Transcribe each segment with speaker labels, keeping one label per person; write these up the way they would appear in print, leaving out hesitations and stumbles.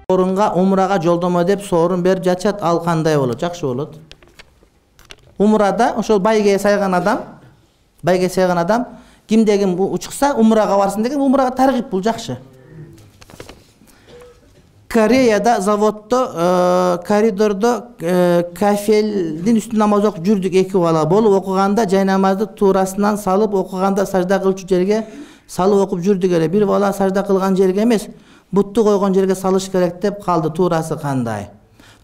Speaker 1: Соорунга умрага жолдомо деп соорун берип жатышат, ал кандай болот? Жакшы болот. Умрада ошол байге сайган адам кимде ким учукса умрага барсын деген, умрага таргип, бул жакшы. Кореяда заводдо, коридордо кафелдин үстүндө намаз окуп жүрдүк, 2 бала болуп окуганда жай намазды туурасынан салып окуганда сажда кылчу жерге салып окуп жүрдүк эле. Бир бала сажда кылган жерге эмес, бутту койгон жерге салыш керек деп калды. Туурасы кандай?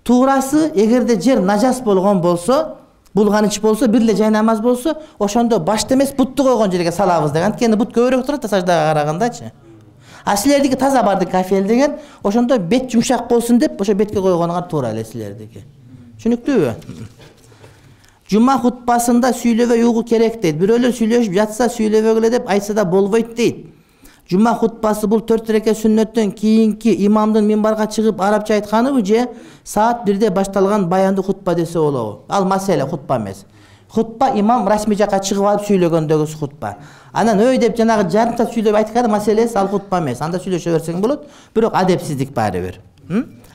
Speaker 1: Туурасы, эгерде жер нажас болгон болсо, булганыч болсо, бир эле жай намаз болсо, ошондо башты эмес бутту койгон жерге салабыз деген. Анткени бут көбүрөөк турат да саждага карагандачы. А силердики таза барды кафел деген, ошондо бет жумшак болсун деп ошо бетке койгонуңар туура эле силердики. Түшүнүктүүбү? Жума хутбасында сүйлөбөй угуу керек дейт. Бирөөлөр сүйлөшүп жатса сүйлөбөгүлө деп айтса да болбойт дейт. Жума хутбасы бул 4 рекет сүннөттөн кийинки имамдын минбарга чыгып арабча айтканыбы же саат 1-де башталган баянды хутба десе болобу? Ал маселе, хутба эмес. Хутба имам расмий жакка чыгып алып сүйлөгөндөгү хутба. Анан өй деп жанагы жарым саат сүйлөп айтканы маселеси, ал хутба эмес. Анда сүйлөшө берсең болот, бирок адепсиздик баары бир.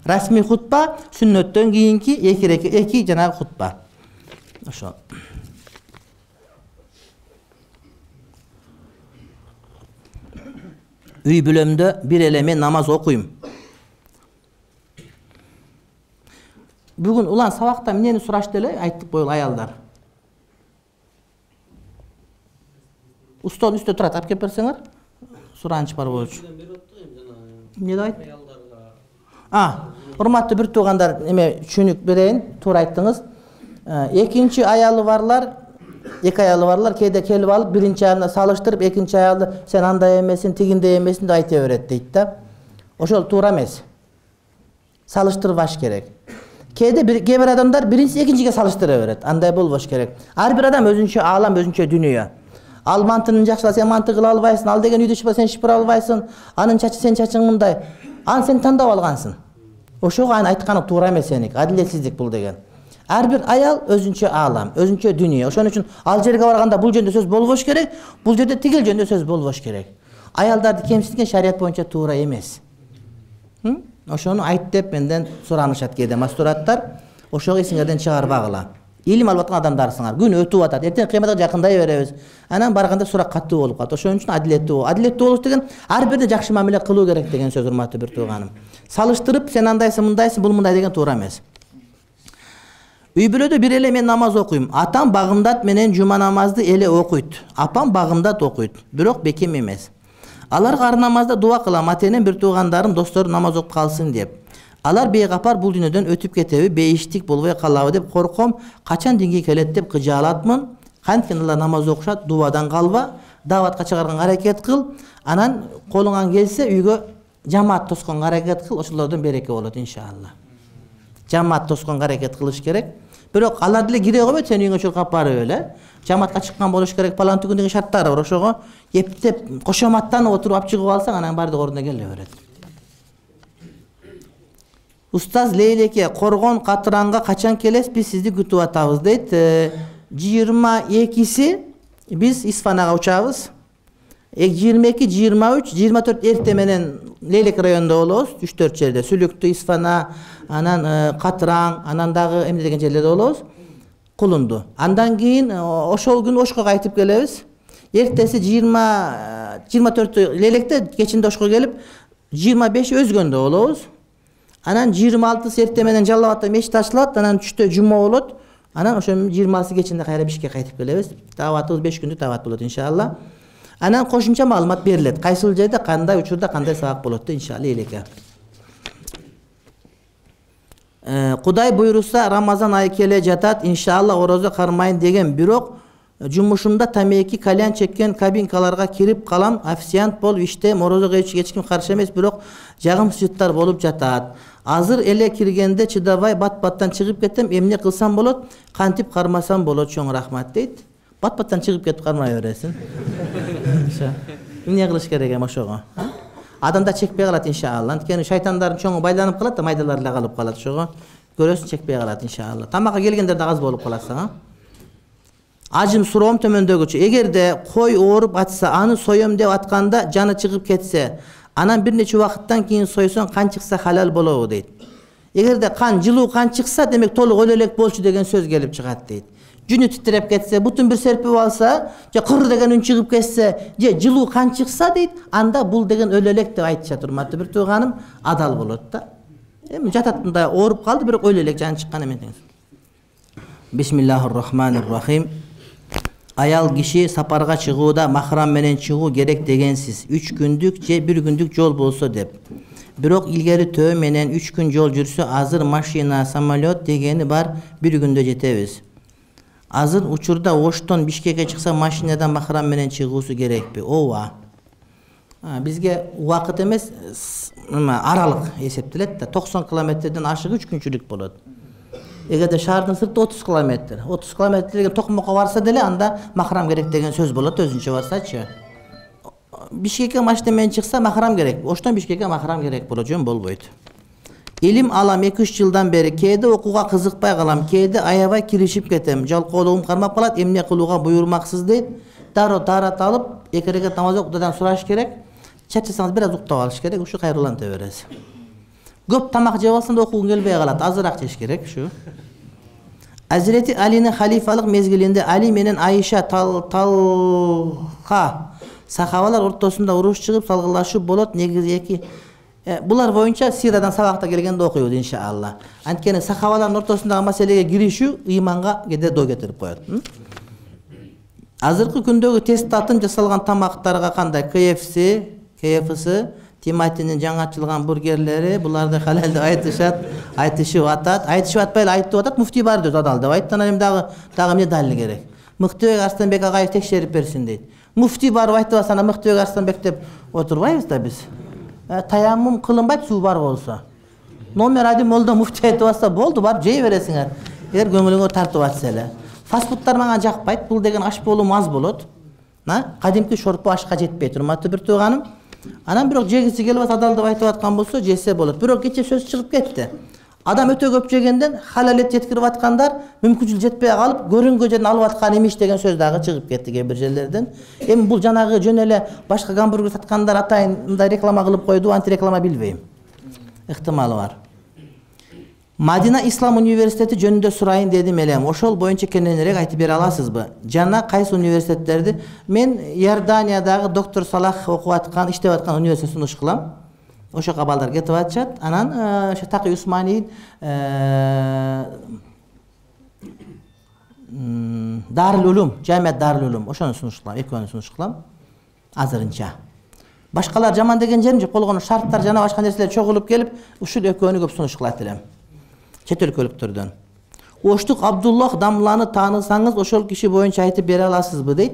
Speaker 1: Расмий хутба сүннөттөн кийинки 2 жанагы хутба. Ошо. Үй бүлөмдө бир эле мен намаз окуйм. Бүгүн улан сабакта эмнени сурашты эле, айтып коелу аялдар. Устол үстө турат, алып кеп берсеңер. Сураныч бар болчу. Эмне айт? Урматтуу бир туугандар, эме түшүнүк берейин, туура айттыңыз. Экинчи аялы барлар, 2 аялы барлар кээде келип алып, биринчи аялына салыштырып, экинчи аялды сен андай эмесин, тигиндей эмесин деп айта берет дейт да. Ошол туура эмес. Салыштырбаш керек. Кээде кээ бир адамдар биринчи экинчиге салыштыра берет. Андай болбош керек. Ар бир адам өзүнчө аалам, өзүнчө дүнүйө. Ал мантынын жакшыла сен манты кыла албайсың, ал деген үйдө шыпа сен шыпыра албайсың, анын чачы сен чачың мындай. Аны сен тандап алгансың. Ошого аны айтканы туура эмес сеники, адилетсиздик бул деген. Ар бир аял өзүнчө аалам, өзүнчө дүнүйө. Ошон үчүн ал жерге барганда бул жөнүндө сөз болбош керек, бул жерде тигил жөнүндө сөз болбош керек. Аялдарды кемситкен шарият боюнча туура эмес. Ошону айт деп менден суранышат кээде мастураттар. Ошого эсиңерден чыгарбагыла. Илим алып аткан адамдарсыңар. Күн өтүп атат. Эртең кыяматка жакындай беребиз. Анан барганда сурак каттуу болуп калат. Ошон үчүн адилеттүү болуш деген ар бирде жакшы мамиле кылуу керек деген сөз, урматтуу бир тууганым. Салыштырып сен андайсың, мындайсың, бул мындай деген туура эмес. Үй бүлөдө бир эле мен намаз окуйм. Атам багымдат менен жума намазды эле окуйт. Апам багымдат окуйт, бирок бекем эмес. Аларга ар намазда дуа кылам, атенен бир туугандарым, досторум намаз окуп калсын деп. Алар бейгапар бул дүйнөдөн өтүп кетеби, бейиштик болбой калабы деп корком, качан динге келет деп кыжаалатмын. Канткени алар намаз окушат, дубадан калба, даватка чыгарганга аракет кыл, анан колуңан келсе үйгө жамаат тосконго аракет кыл, ошолордон береке болот иншалла. Жамаат тосконго аракет кылыш керек. Бирок алар деле кире койбойт, сен үйүңө чуркап барып эле. Жамаатка чыккан болуш керек, палан түгүн деген шарттары бар. Ошого эптеп кошоматтанып отуруп алып чыгып алсаң, анан бардык ордуна келе берет. Устаз Лейлеке, Коргон Катыранга качан келесиз? Биз сизди күтүп атабыз дейт. 22-си биз Исфанага учабыз. 22, 23, 24 эрте менен Лейлек районунда болобуз. 3-4 жерде. Сүлүктү, Исфана, анан Катыран, анан дагы эмне деген жерлерде болобуз. Кулунду. Андан кийин ошол күн Ошко кайтып келебиз. Эртеси 24 Лейлекте, кечинде Ошко келип, 25 Өзгөндө болобуз. Анан 26 эрте менен Жалал Абадта мечит ачылат, анан түштө жума болот. Анан ошо 20 кечинде кайра Бишкекке кайтып келебиз. Даватыбыз 5 күндүк дават болот иншалла. Анан кошумча маалымат берилет. Кайсыл жерде кандай учурда кандай сабак болот деп иншалла Лейлеке. Кудай буйруса Рамазан айы келе жатат, иншалла орозо кармайын деген, бирок жумушумда тамеки, кальян чеккен кабинкаларга кирип калам, официант болуп иштейм, орозо кечке эч ким каршы эмес, бирок жагымсыздыктар болуп жатат. Азыр эле киргенде чыдабай бат-баттан чыгып кетем, эмне кылсам болот? Кантип кармасам болот? Чоң рахмат дейт. Бат-баттан чыгып кетип кармай бересиң. Эмне кылыш керек эми ошого? Адамда чекпей калат иншалла. Анткени шайтандардын чоңу байланып калат да, майдалары эле калып калат. Ошого көрөсүң, чекпей калат иншалла. Тамакка келгендер да аз болуп каласың, Ажым суроом төмөндөгүчө. Эгерде кой ооруп атса, аны соем деп атканда жаны чыгып кетсе, Анан бир нече убакыттан кийин сойсоң кан чыкса халал болобу дейт. Эгерде кан, жылуу кан чыкса, демек толук өлө элек болчу деген сөз келип чыгат дейт. Жүнү титиреп кетсе, бутун бир серпип алса, же кыр деген үн чыгып кетсе, же жылуу кан чыкса дейт, анда бул деген өлө элек деп айтышат, урматтуу бир тууганым, адал болот да. Эми жатат мындай ооруп калды, бирок өлө элек жаны чыккан эмес. Бисмиллахир-рахманир-рахим. Аял киши сапарга чыгууда махрам менен чыгуу керек дегенсиз. 3 күндүк же 1 күндүк жол болсо деп. Бирок илгери төө менен 3 күн жол жүрсө, азыр машина, самолет дегени бар, 1 күндө жетебиз. Азыр учурда Оштон Бишкекке чыкса, машинадан махрам менен чыгуусу керекпи? Ооба. Бизге убакыт эмес, аралык эсептелет да. 90 километрден ашык 3 күнчүлүк болот. Эгерде шаардын сырты 30 километр. 30 километрге Токмокко барса деле, анда махрам керек деген сөз болот, өзүнчө барсачы. Бишкекке машина менен чыкса, махрам керек. Оштон Бишкекке махрам керек болот, жөн болбойт. Илим алам 2-3 жылдан бери, кээде окууга кызыкпай калам, кээде аябай киришип кетем. Жалкоолугум кармап калат, эмне кылууга буйрмаксыз дейт. Дароо таарат алып, 2 рекат намаз окудадан сураш керек. Чарчасаңыз бир аз уктап алыш керек, ушу кайрыланта бересиз. Көп тамак жеп алсаң да окугуң келбей калат, азыраак жеш керек, ушу. Азирети Алинин халифалык мезгилинде Али менен Айша Талха сахабалар ортосунда уруш чыгып салгылашуу болот, негизи эки. Булар боюнча сирадан сабакта келгенде окуйбуз иншалла. Анткени сахабалардын ортосундагы маселеге киришүү ыйманга кеде доо кетирип коет. Азыркы күндөгү тест татын жасалган тамактарга кандай KFC, Тиматинин жаңачылган бургерлери, буларды халал деп айтышып атат, атпай эле айтып атат, муфтий бар дейт, адал деп айтты. Анан эми дагы эмне далил керек? Мыктыбек Арстанбек агай текшерип берсин дейт. Муфтий барып айтып атса, анан Мыктыбек Арстанбек деп отурбайбыз да биз. Таяммум кылынбайт, суу бар болсо. Номер 1 молдо муфтий айтып атса болду, барып жей бересиңер. Эгер көңүлүңө тартып атса эле. Фастфудтар мага жакпайт, бул деген аш болуу аз болот. Кадимки шорпу ашка жетпейт, урматтуу бир тууганым. Анан бирок жегиси келип атат, адал деп айтып аткан болсо, жесе болот. Бирок кече сөз чыгып кетти. Адам өтө көп жегенден халалет жеткирип аткандар мүмкүнчүлүк жетпей калып, көрүнгөн жерден алып аткан имиш деген сөз дагы чыгып кетти кээ бир жерлерден. Эми бул жанагы жөн эле башка гамбургер саткандар атайын мындай реклама кылып койду, антиреклама билбейм. Ыктымалы бар. Мадина Ислам университети жөнүндө сурайын дедим элем. Ошол боюнча кененирээк айтып бере аласызбы? Жана кайсы университеттерди? Мен Иорданиядагы доктор Салах окуп аткан, иштеп аткан университетти сунуш кылам. Ошоко балдар кетип атышат. Анан Таки Усманийин Дарыл Улум, Жамият Дарыл Улум, ошону сунуш кылам, экөөнү сунуш кылам. Азырынча. Башкалар жаман деген жерим жок, болгону шарттар жана башка нерселер чогулуп келип, ушул экөөнү көп сунуш кылат элем. Чет өлкөлүктөрдөн. Оштук Абдуллах Дамланы таанысаңыз, ошол киши боюнча айтып бере аласызбы дейт.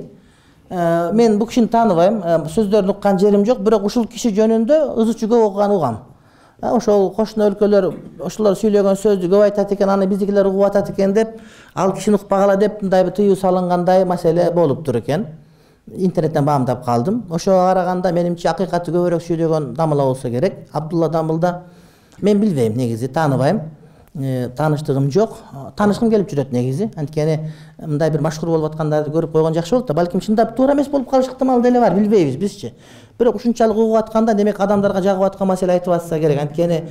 Speaker 1: Мен бул кишини тааныбайм, сөздөрүн уккан жерим жок, бирок ушул киши жөнүндө ызычы көп окуган угам. Ошол кошуна өлкөлөр, ошолор сүйлөгөн сөздү көп айтат экен, аны биздикилер угуп атат экен деп, ал кишини укпагыла деп мындай бир тыюу салынгандай маселе болуптур экен. Интернеттен баамдап калдым. Ошого караганда менимче акыйкатты көбүрөөк сүйлөгөн Дамыла болсо керек. Абдулла Дамылда мен билбейм, негизи тааныбайм. Тааныштыгым жок. Таанышкым келип жүрөт негизи. Анткени мындай бир машгур болуп аткандарды көрүп койгон жакшы болот да. Балким чындап туура эмес болуп калыш ыктымалы деле бар, билбейбиз бизчи. Бирок ушунчалык угуп атканда, демек адамдарга жагып аткан маселе айтып атса керек. Анткени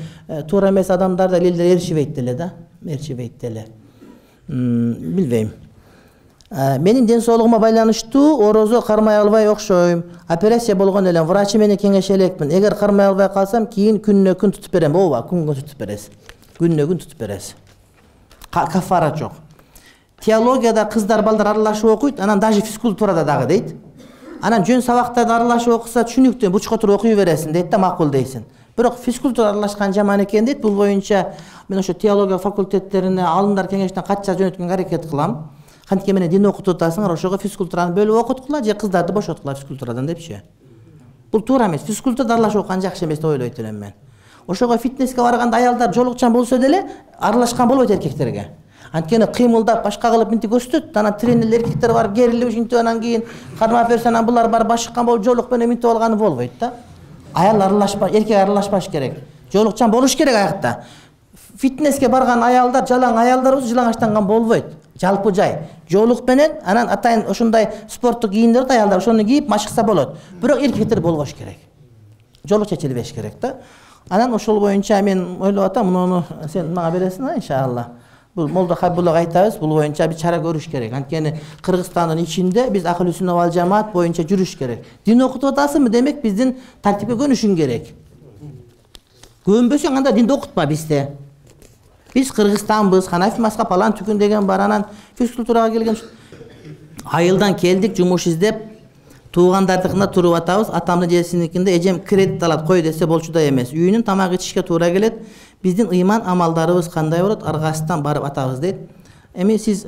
Speaker 1: туура эмес адамдар элдер эришибейт деле да. Эришибейт деле. Билбейм. Менин ден соолугума байланыштуу орозо кармай албай окшойм. Операция болгон элем, врачы менен кеңеше элекмин. Эгер кармай албай калсам, кийин күнүнө күн тутуп берем. Ооба, күнгө тутуп бересиз. Күнүнө күн тутуп бересиз. Кафара жок. Теологияда кыздар балдар аралашып окуйт, анан даже физкультурада дагы дейт. Анан жөн сабактарды аралашып окуса түшүнүктүү, бучка туруп окуй бересиң дейт да, макул дейсиң. Бирок физкультура аралашкан жаман экен дейт. Бул боюнча мен ошо теология факультеттерине алымдар кеңештен катча жөнөткөнгө аракет кылам. Кантке менен дин окутуп атасыңар, ошого физкультураны бөлүп окуткула же кыздарды бошоткула физкультурадан депчи. Бул туура эмес. Физкультурада аралашып окуган жакшы эмес деп ойлойт элем мен. Ошого фитнеске барганда аялдар жолукчан болсо деле аралашкан болбойт эркектерге. Анткени кыймылдап, башка кылып минти көрсөтөт. Анан тренерлер эркектер барып керилип ушинтип анан кийин кармап берсе, анан булар барып башыккан болуп жолук менен минтип алганы болбойт да. Аял аралашпаш, эркек аралашпаш керек. Жолукчан болуш керек аякта. Фитнеске барган аялдар, жалаң аялдарыбыз жалаңачтанган болбойт. Жалпы жай. Жолук менен анан атайын ошондой спорттук кийимдерди аялдар ошону кийип машыкса болот. Бирок эркектер болбош керек. жолу чечилбеш керек да. Анан ошол боюнча мен ойлоп атам, муну сен мага бересиң иншалла. Бул Молдо Хабибуллага айтабыз, бул боюнча бир чара көрүш керек. Анткени Кыргызстандын ичинде биз Ахли Сүннат вал Жамаат боюнча жүрүш керек. Дин окутуп атасыңбы, демек биздин тартипке көнүшүң керек. Көнбөсөң анда динди окутпа бизде. Биз Кыргызстанбыз, Ханафи мазхаб палан түкүн деген бар, анан физкультурага келген айылдан келдик, жумуш издеп, туугандардыкында туруп атабыз. Атамдын жесиникинде эжем кредит алат, кой десе болчудай эмес. Үйүнүн тамак ичишке туура келет. Биздин ыйман амалдарыбыз кандай болот? Аргасынан барып атабыз дейт. Эми сиз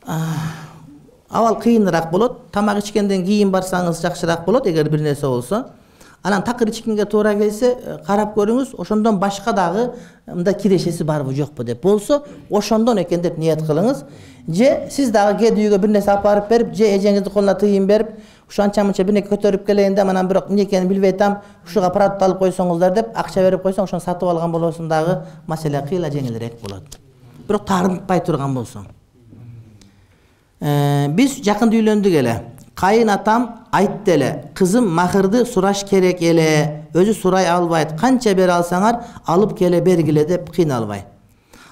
Speaker 1: авал кыйыныраак болот. Тамак ичкенден кийин барсаңыз жакшыраак болот, эгер бир нерсе болсо. Анан такыр ичкенге туура келсе, карап көрүңүз, ошондон башка дагы мында кирешеси барбы жокпу деп. Болсо, ошондон экен деп ниет кылыңыз. Же сиз дагы кед үйгө бир нерсе апарып берип, же эжеңиздин колуна тыйын берип, ушу анча-мынча бир нерсе көтөрүп келейин да, анан бирок эмне экенин билбей атам, ушуга продукт алып койсоңуздар деп акча берип койсоң, ошону сатып алган болосуң дагы маселе кыйла жеңилирээк болот. Бирок таарынтпай турган болсоң. Биз жакында үйлөндүк эле. Кайын атам айтты эле, кызым махырды сураш керек эле, өзү сурай албайт, канча бере алсаңар алып келе бергиле деп кыйналбай.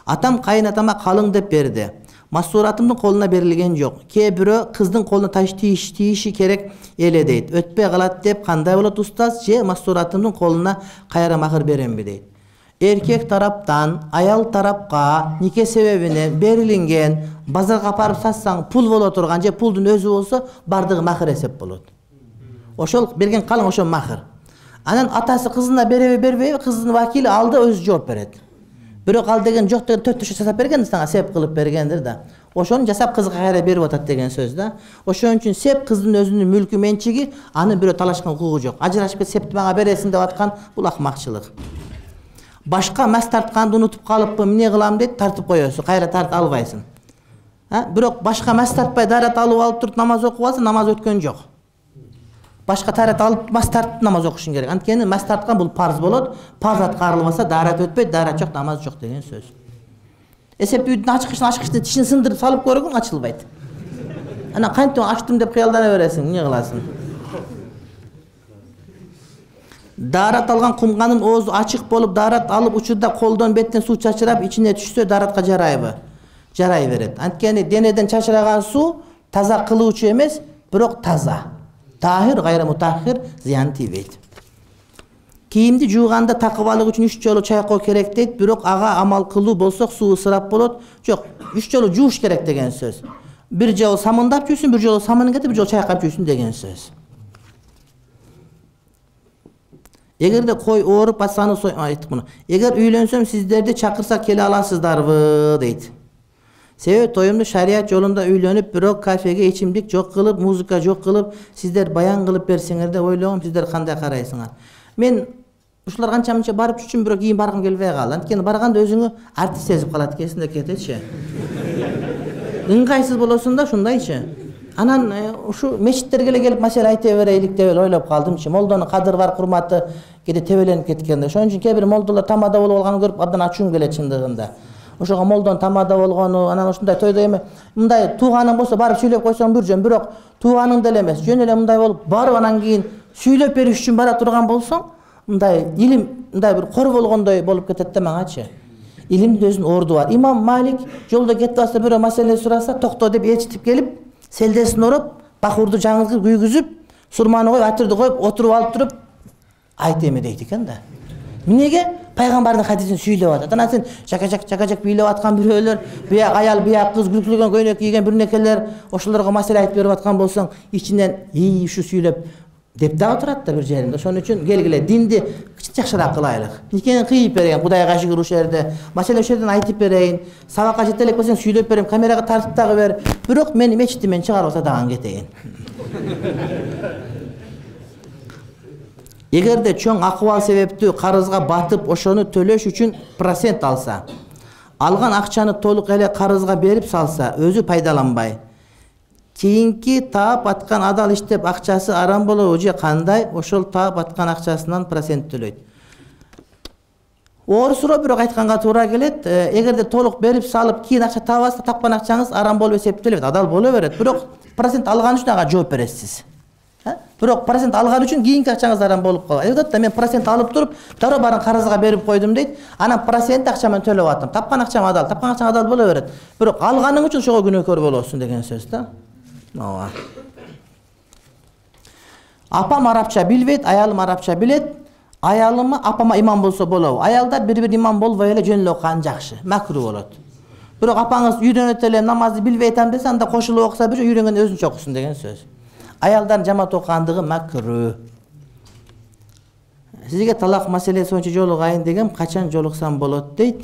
Speaker 1: Атам кайын атама калың деп берди. Масуратымдын колуна берилген жок. Кээ бирөө кыздын колуна таш тийиши керек эле дейт. Өтпөй калат деп кандай болот устаз? Же Масуратымдын колуна кайра махыр беремби дейт. Эркек тараптан аял тарапка нике себебинен берилген, базарга апарып сатсаң пул боло турган же пулдун өзү болсо бардыгы махыр эсеп болот. Ошол берген калың ошо махыр. Анан атасы кызына береби бербейби, кыздын вакили алды өзү жооп берет. Бирок ал деген жок деген 4 төшө жасап берген, сага сеп кылып бергендир да. Ошону жасап кызга кайра берип атат деген сөз да. Ошон үчүн сеп кыздын өзүнүн мүлкү менчиги, аны бирөө талашкан укугу жок. Ажырашып кет септи мага бересиң деп аткан бул акмакчылык. Башка мас тартканды унутуп калыппы, эмне кылам дейт, тартып коесуң, кайра тарта албайсың. Бирок башка мас тартпай дарат алып туруп намаз окуп алса, намаз өткөн жок. Башка тарат алып мас тартып намаз окушуң керек. Анткени мас тарткан бул парз болот. Парз аткарылбаса дарат өтпөйт, дарат жок, намаз жок деген сөз. Эсеп үйдүн ачкычын тишин сындырып салып көргөн ачылбайт. Анан кантип ачтым деп кыялдана бересиң, эмне кыласың? Дарат алган кумганын оозу ачык болуп, дарат алып учурда колдон беттен суу чачырап, ичине түшсө даратка жарайбы? Жарай берет. Анткени денеден чачыраган суу таза кылуучу эмес, бирок таза. Tahir gayri mutahhir ziyan tiyбейт. Кийимди жууганда такыбалык үчүн 3 жолу чайкоо керек дейт, бирок ага амал кылуу болсок суу ысырап болот. Жок, 3 жолу жууш керек деген сөз. Бир жолу самындап жүүсүн, бир жолу самын кетип, бир жолу чайкап жүүсүн деген сөз. Эгерде кой ооруп атсаны айттык муну. Эгер үйлөнсөм сиздерди чакырса келе аласыздарбы дейт. Себеби тоюмду шарият жолунда үйлөнүп, бирок кафеге ичимдик жок кылып, музыка жок кылып, сиздер баян кылып берсеңер деп ойлогом, сиздер кандай карайсыңар? Мен ушулар канча-мынча барып жүрчүм, бирок кийин баргым келбей калды. Анткени барганда өзүңү артист сезип калат экенсиң, кетечи. Ыңгайсыз болосуң да ушундайчы. Анан ушу мечиттерге эле келип маселе айта берейлик деп ойлоп калдымчы. Молдонун кадыры бар, курматы кеде тебеленип кеткенде. Ошон үчүн кээ бир молдолор тамада болуп алганын көрүп абдан ачуум келет чындыгында. Ошого молдон тамада болгону, анан ушундай тойдо эме мындай тууганың болсо барып сүйлөп койсоң бир жөн, бирок тууганың деле эмес, жөн эле мындай болуп барып анан кийин сүйлөп бериш үчүн бара турган болсоң, мындай илим мындай бир кор болгондой болуп кетет да мангачы. Илимдин өзүнүн орду бар. Имам Малик жолдо кетип атса бирөө маселе сураса, токто деп ээрчитип келип, селдесин ороп, бакурду жаңылгып күйгүзүп, сурманы коюп, атырды коюп, отуруп алып туруп айт эме дейт экен да. Эмнеге? Пайгамбардын хадисин сүйлөп атат. Анан сен чакачак бийлеп аткан бирөөлөр, бияк аял, бияк кыз, күлкүлгөн көйнөк кийген бирнекелер, ошолорго маселе айтып берип аткан болсоң, ичинен ушу сүйлөп деп дагы турат да бир жеринде. Ошон үчүн келгиле динди жакшыраак кылайлык. Никени кыйып берейин, Кудайга шүгүр ушул жерде. Маселе ошол жерден айтып берейин. Сабакка жете элек болсоң сүйлөп берейин, камерага тартып дагы бер. Бирок мени мечиттен чыгарып атса дагы кетейин. Эгерде чоң акыбал себептүү карызга батып, ошону төлөш үчүн процент алса, алган акчаны толук эле карызга берип салса, өзү пайдаланбай, кийинки таап аткан адал иштеп акчасы арам болобу же кандай? Ошол таап аткан акчасынан процент төлөйт. Оор суроо, бирок айтканга туура келет. Эгерде толук берип салып, кийин акча тапкан акчаңыз арам болуп эсептелет, адал боло берет. Бирок процент алган үчүн ага жооп бересиз. Бирок процент алган үчүн кийинки акчаңыз арам болуп калат. Айтат да мен процент алып туруп, дароо барын карызга берип койдум дейт. Анан процент акча менен төлөп атам. Тапкан акчам адал боло берет. Бирок алганың үчүн ошого күнөөкөр болосуң деген сөз да. Ооба. Апам арабча билбейт, аялым арабча билет. Аялыма, апама имам болсо болобу? Аялдар бири-бири имам болбой эле жөн эле окуган жакшы, макру болот. Бирок апаңыз үйрөнөт эле намазды билбей атам десе, анда кошулуп окуса бир үйрөнгөн өзүнчө окусун деген сөз. Аялдардын жамаат окугандыгы макру. Сизге талак маселеси боюнча жолугайын дегем, качан жолуксам болот дейт.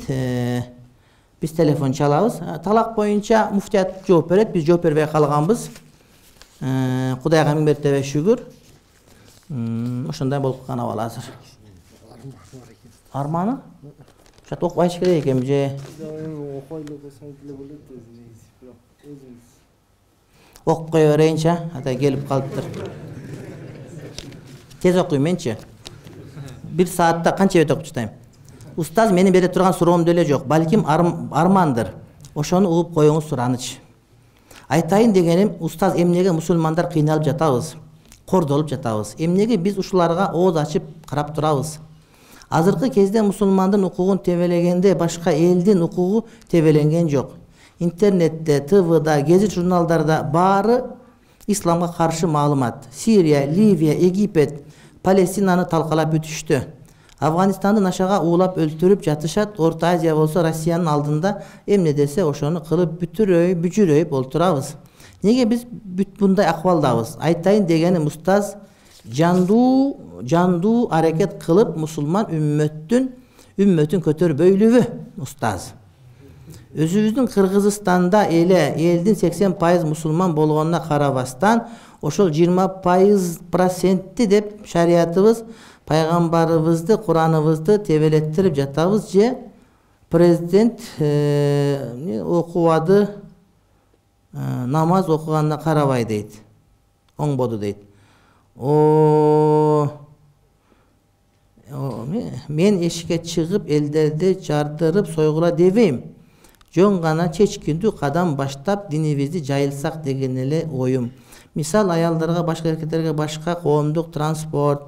Speaker 1: Биз телефон чалабыз. Талак боюнча муфтият жооп берет, биз жооп бербей калганбыз. Кудайга миң мертебе шүгүр. Ошондой болуп калган абал азыр. Арманы? Шат окубайчы керек экен же? Окуп кое берейинчи, ата келип калыптыр. Тез окуйм менчи. 1 саатта канча бет окуп чыктайм? Устаз менин бере турган суроом деле жок, балким армандыр. Ошону угуп коюңуз сураныч. Айтайын дегеним, устаз эмнеге мусулмандар кыйналып жатабыз? Кордолуп жатабыз. Эмнеге биз ушуларга ооз ачып карап турабыз? Азыркы кезде мусулмандын укугун тебелегенде башка элдин укугу тебеленген жок. Интернетте, ТВда, гезит журналдарда баары исламга каршы маалымат. Сирия, Ливия, Египет, Палестинаны талкалап бүтүштү. Афганистанды нашага уулап өлтүрүп жатышат. Орто Азия болсо Россиянын алдында эмне десе ошону кылып бүжүрөйүп олтурабыз. Неге биз мындай акыбалдабыз? Айтайын дегеним, устаз жандуу аракет кылып мусулман үммөтүн көтөрбөйлүбү, устаз? Өзүбүздүн Кыргызстанда эле элдин 80% мусулман болгонуна карабастан, ошол 20% деп шариятыбыз, пайгамбарыбызды, Кураныбызды тебелеттирип жатабыз же президент окубады, намаз окуганына карабай дейт. Оңбоду дейт. Мен эшикке чыгып элдерди жардырып сойгула дебейм. Жөн гана чечкиндүү кадам баштап динибизди жайылсак деген эле оюм. Мисал, аялдарга, башка эркектерге башка коомдук транспорт,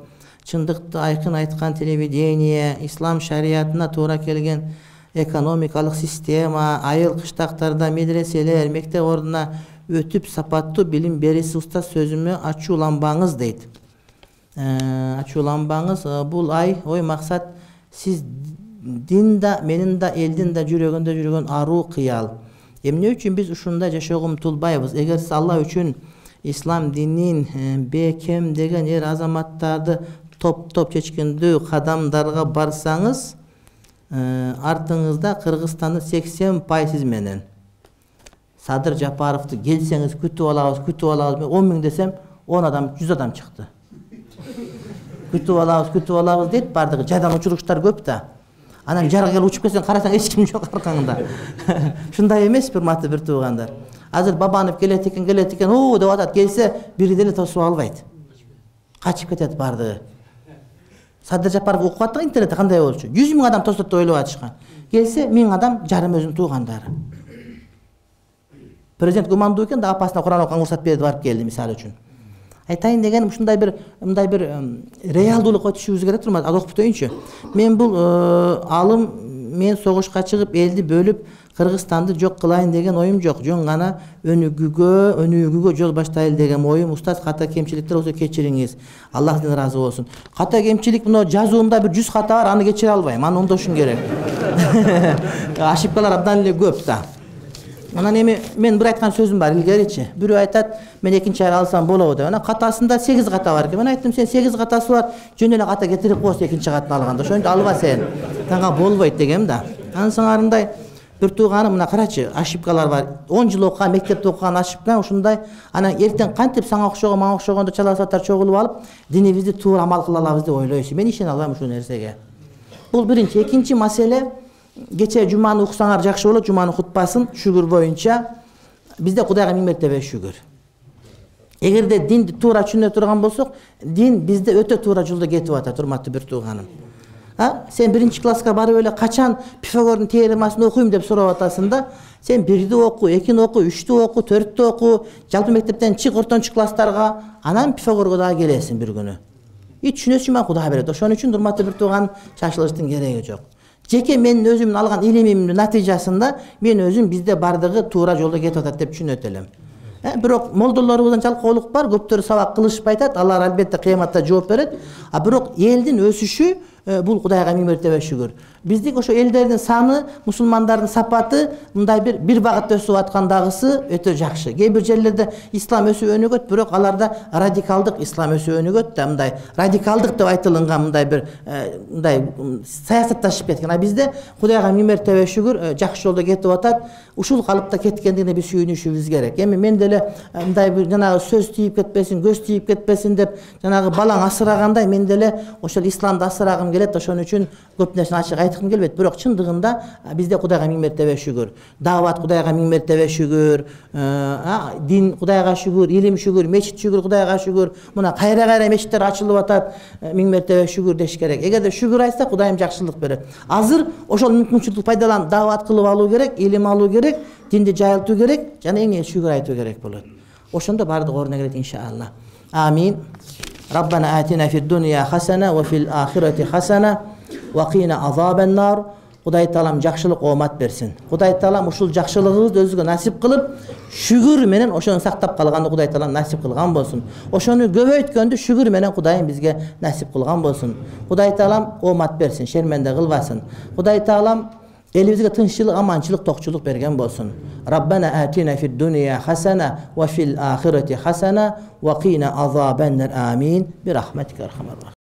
Speaker 1: чындыкты айкын айткан телевидение, ислам шариятына туура келген экономикалык система, айыл кыштактарда медреселер, мектеп ордуна өтүп сапаттуу билим бериси устаз сөзүмө ачууланбаңыз дейт. Ачууланбаңыз, бул ой максат сиз дин да, менин да, элдин да жүрөгүндө жүргөн аруу кыял. Эмне үчүн биз ушундай жашоого умтулбайбыз? Эгер сиз Алла үчүн ислам динин бекем деген эр азаматтарды топ чечкиндүү кадамдарга барсаңыз, артыңызда Кыргызстандын 80% сиз менен. Садыр Жапаровду келсеңиз күтүп алабыз, 10 миң десем, 10 адам, 100 адам чыкты. Күтүп алабыз дейт, бардыгы жайдан учуруштар көп да. Анан жарга келип учуп келсең, карасаң эч ким жок аркаңда. Шундай эмес, урматтуу бир туугандар. Азыр Бабанов келет экен, деп атат, келсе бири деле тосуп албайт. Качып кетет бардыгы. Садыр Жапаров окуп аттыгы интернетте кандай болчу? 100 миң адам тосот деп ойлоп атышкан. Келсе 1000 адам жарым өзүнүн туугандары. Президент гумандуу экен да апасына Куран окуганга уруксат берди, барып келди мисалы үчүн. Айтайын дегеним, ушундай бир реалдуулукка түшүүбүз керек турмат. Окуп бүтөйүнчү. Мен бул алым, мен согушка чыгып элди бөлүп Кыргызстанды жок кылайын деген оюм жок. Жөн гана өнүгүүгө жол баштайлы деген оюм. Устаз, ката кемчиликтер болсо кечириңиз. Аллахтан разы болсун. Ката кемчилик мына жазуумда бир 100 ката бар, аны кечире албайм. Аны оңдошуң керек. Ошибкалар абдан эле көп да. Анан эми мен бир айткан сөзүм бар илгеричи. Бирөө айтат, мен экинчи ай алсам болобу деп. Анан катасында 8 ката бар экен. Мен айттым, сен 8 катасы бар, жөн эле ката кетирип коесуң экинчи катын алганда. Ошону алба сен. Тага болбойт дегем да. Анан сыңарындай бир тууганым, мына карачы, ошибкалар бар. 10 жыл окуган, мектепте окуган ошибка ушундай. Анан эртең кантип сага окшогон, мага окшогондо чаласаттар чогулуп алып, динибизди туура амал кыла алабыз деп ойлойсуң. Мен ишене албайм ушул нерсеге. Бул биринчи. Экинчи маселе, кече жуманы уксаңар жакшы болот, жуманын хутбасын шүгүр боюнча. Бизде Кудайга миң мертебе шүгүр. Эгерде динди туура түшүнө турган болсок, дин бизде өтө туура жолдо кетип атат, урматтуу бир тууганым. Sen birinci klaska barıp öyle kaçan Pifagor'un teoremasını okuyayım dep sorap atasın da, sen 1'di oku, 2'ni oku, 3'tü oku, 4'tü oku, jalpı mektepten çık ortonçu klasslarga, anan Pifagorga da gelesin bir günü. Düşünөсүң мен Кудай берет. Ошон үчүн урматтуу бир тууган, шашылыштын кереги жок. Жеке менин өзүмдүн алган илимимдин натыйжасында мен өзүм бизде бардыгы туура жолдо кетип атат деп түшүнөт элем. Бирок молдолорубуздан жалкоолук бар, көптөрү сабак кылышпай атат, алар албетте кыяматта жооп берет. Бирок элдин өсүшү бул Кудайга миң мертебе шүгүр. Биздик ошо элдердин саны, мусулмандардын сапаты мындай бир багытта өсүп аткандагысы өтө жакшы. Кээ бир жерлерде ислам өсүп өнүгөт, бирок аларда радикалдык ислам өсүп өнүгөт да, мындай радикалдык деп айтылган мындай бир мындай саясатташып кеткен. Бизде Кудайга миң мертебе шүгүр жакшы жолдо кетип атат. Ушул калыпта кеткендигине биз сүйүнүшүбүз керек. Эми мен деле мындай бир жанагы сөз тийип кетпесин, көз тийип кетпесин деп жанагы балаң асырагандай мен деле ошол исламды асырагым келет. Ошон үчүн көп нерсени ачык айткым келбейт. Бирок чындыгында бизде Кудайга миң мертебе шүгүр. Даават Кудайга миң мертебе шүгүр. Дин Кудайга шүгүр, илим шүгүр, мечит шүгүр, Кудайга шүгүр. Мына кайра мечиттер ачылып атат. Миң мертебе шүгүр деш керек. Эгерде шүгүр айтса Кудайым жакшылык берет. Азыр ошол мүмкүнчүлүктү пайдаланып даават кылып алуу керек, илим алуу керек, динди жайылтуу керек, жана эң эле шүгүр айтуу керек болот. Ошондо бардык ордуна келет иншалла. Амин. ربنا آتنا في الدنيا حسنة وفي الآخرة حسنة وقنا عذاب النار. Кудай Таалам жакшылык оомат берсин. Кудай Таалам ушул жакшылыгыбызды өзүгө насип кылып, шүгүр менен ошону сактап калганды Кудай Таалам насип кылган болсун. Ошону көбөйткөндү шүгүр менен Кудайым бизге насип кылган болсун. Кудай Таалам оомат берсин, шерменде кылбасын. Кудай Таалам элибизге тынччылык, аманчылык, токчулук берген болсун. Rabbana atina fid dunya hasana ve fil ahireti hasana ve qina azabennar. Amin. Bir rahmetika erhamer rahim.